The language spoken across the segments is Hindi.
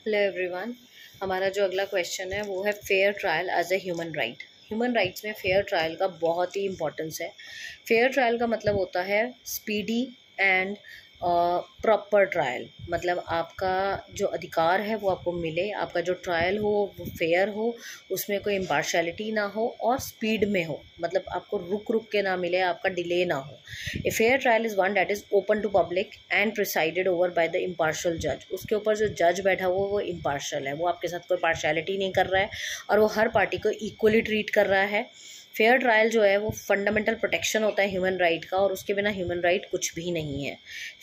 Hello everyone. हमारा जो अगला क्वेश्चन है वो है fair trial as a human right. Human rights में फेयर ट्रायल का बहुत ही इंपॉर्टेंस है। फेयर ट्रायल का मतलब होता है स्पीडी एंड प्रॉपर ट्रायल। मतलब आपका जो अधिकार है वो आपको मिले, आपका जो ट्रायल हो वो फेयर हो, उसमें कोई इम्पार्शलिटी ना हो और स्पीड में हो। मतलब आपको रुक रुक के ना मिले, आपका डिले ना हो। A fair trial is one that is open to public and presided over by the impartial जज। उसके ऊपर जो जज बैठा हुआ वो इम्पार्शल है, वो आपके साथ कोई पार्शलिटी नहीं कर रहा है और वो हर पार्टी को इक्वली ट्रीट कर रहा है। फेयर ट्रायल जो है वो फंडामेंटल प्रोटेक्शन होता है ह्यूमन राइट का, और उसके बिना ह्यूमन राइट कुछ भी नहीं है।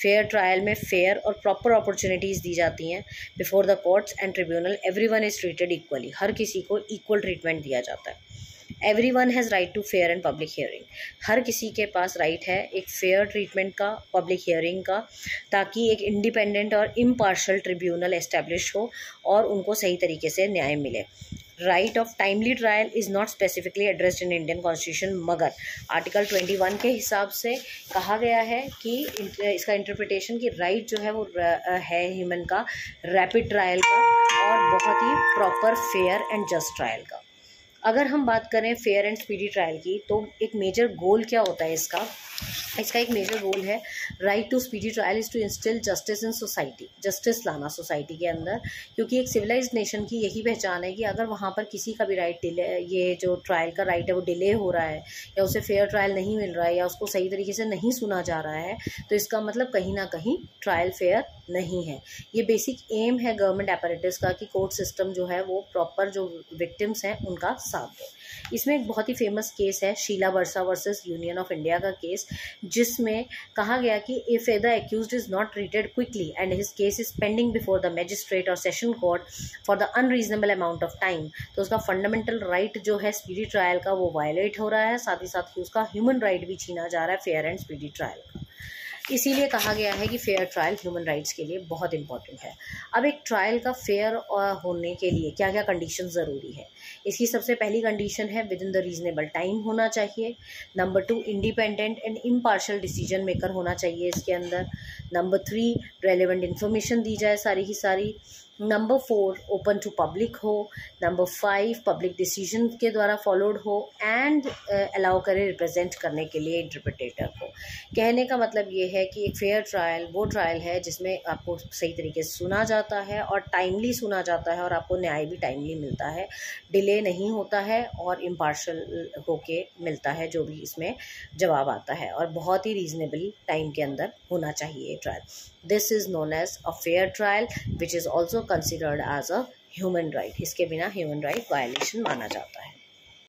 फेयर ट्रायल में फेयर और प्रॉपर अपॉर्चुनिटीज़ दी जाती हैं before the courts and tribunal. Everyone is treated equally, हर किसी को इक्वल ट्रीटमेंट दिया जाता है। Everyone has right to fair and public hearing. हर किसी के पास राइट है एक फेयर ट्रीटमेंट का, पब्लिक हियरिंग का, ताकि एक इंडिपेंडेंट और इम्पार्शल ट्रिब्यूनल एस्टेब्लिश हो और उनको सही तरीके से न्याय मिले। Right of timely trial is not specifically addressed in Indian constitution, मगर आर्टिकल 21 के हिसाब से कहा गया है कि इसका इंटरप्रिटेशन की राइट जो है वो है ह्यूमन का रैपिड ट्रायल का और बहुत ही proper fair and just trial का। अगर हम बात करें फेयर एंड स्पीडी ट्रायल की, तो एक मेजर गोल क्या होता है इसका एक मेजर गोल है right to speedy trial is to instill justice in society. Justice लाना सोसाइटी के अंदर, क्योंकि एक सिविलाइज्ड नेशन की यही पहचान है कि अगर वहाँ पर किसी का भी राइट डिले, ये जो ट्रायल का राइट है वो डिले हो रहा है या उसे फेयर ट्रायल नहीं मिल रहा है या उसको सही तरीके से नहीं सुना जा रहा है, तो इसका मतलब कहीं ना कहीं ट्रायल फेयर नहीं है। ये बेसिक एम है गवर्नमेंट अपैरेटस का कि कोर्ट सिस्टम जो है वो प्रॉपर जो विक्टिम्स हैं उनका साथ दे। इसमें एक बहुत ही फेमस केस है Sheela Barse versus union of India का केस, जिसमें कहा गया कि if the accused is not treated quickly and his case is pending before the magistrate और session court for the unreasonable amount of time, तो उसका फंडामेंटल राइट जो है स्पीडी ट्रायल का वो वायलेट हो रहा है। साथ ही साथ ही उसका ह्यूमन राइट भी छीना जा रहा है फेयर एंड स्पीडी ट्रायल का। इसीलिए कहा गया है कि फेयर ट्रायल ह्यूमन राइट्स के लिए बहुत इंपॉर्टेंट है। अब एक ट्रायल का फेयर होने के लिए क्या क्या कंडीशन ज़रूरी है? इसकी सबसे पहली कंडीशन है with in the reasonable time होना चाहिए। Number 2, independent and impartial decision maker होना चाहिए इसके अंदर। नंबर 3, रेलेवेंट इन्फॉर्मेशन दी जाए सारी की सारी। नंबर 4, ओपन टू पब्लिक हो। नंबर 5, पब्लिक डिसीजन के द्वारा फॉलोड हो एंड अलाउ करे रिप्रेजेंट करने के लिए इंटरप्रिटेटर को। कहने का मतलब ये है कि एक फेयर ट्रायल वो ट्रायल है जिसमें आपको सही तरीके से सुना जाता है और टाइमली सुना जाता है और आपको न्याय भी टाइमली मिलता है, डिले नहीं होता है और इम्पार्शल होके मिलता है जो भी इसमें जवाब आता है, और बहुत ही रीजनेबल टाइम के अंदर होना चाहिए trial. This is known as a fair trial which is also considered as a human right. इसके बिना ह्यूमन राइट वायलेशन माना जाता है।